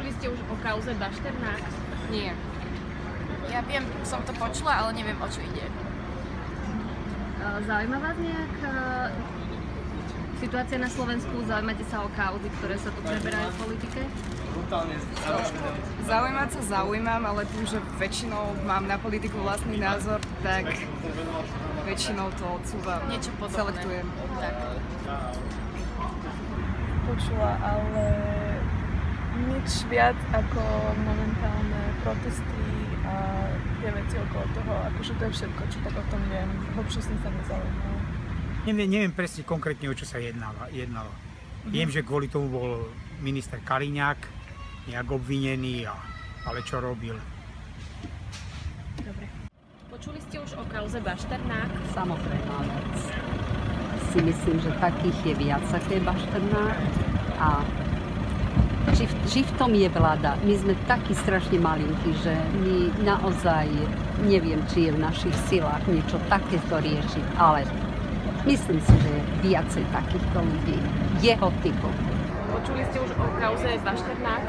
Počuli ste už o kauze Bašternák? Nie. Ja viem, som to počula, ale neviem, o čo ide. Zaujíma vás nejak situácia na Slovensku? Zaujímate sa o kauzy, ktoré sa tu preberajú v politike? Zaujímať sa zaujímam, ale tým, že väčšinou mám na politiku vlastný názor, tak väčšinou to odsúvam. Niečo podobné. Selektujem. Tak. Počula, ale nič viac ako momentálne protesty a tie veci okolo toho, akože to je všetko, čo tak o tom viem. Hlbšie som sa nezaujímala. Neviem presne konkrétne, o čo sa jednalo. Viem, že kvôli tomu bol minister Kaliňák nejak obvinený, ale čo robil. Dobre. Počuli ste už o kauze Bašternák? Samozrejme, si myslím, že takých je viac, ako je Bašternák. A či v tom je vláda. My sme takí strašne malinkí, že my naozaj neviem, či je v našich silách niečo takéto riešiť, ale myslím si, že je viacej takýchto ľudí, jeho typu. Počuli ste už o kauze Bašternák?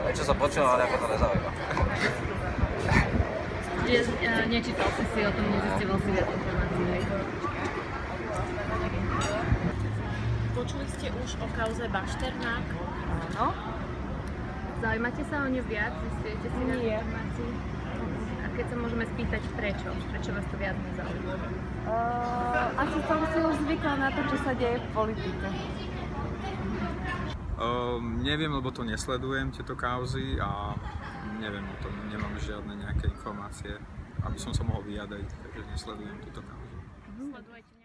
Čo som počul, ale ako to nezaujíma. Nečítal si o tom, nezistil si viac informácií. Počuli ste už o kauze Bašternák? Áno. Zaujímate sa o ňu viac? Zistujete si viac informácií? A keď sa môžeme spýtať prečo? Prečo vás to viac nezaujíma? Asi som si už zvykla na to, čo sa deje v politike. Neviem, lebo to nesledujem, tieto kauzy a neviem o tom, nemám žiadne nejaké informácie, aby som sa mohol vyjadriť, takže nesledujem túto kauzu. Sledujete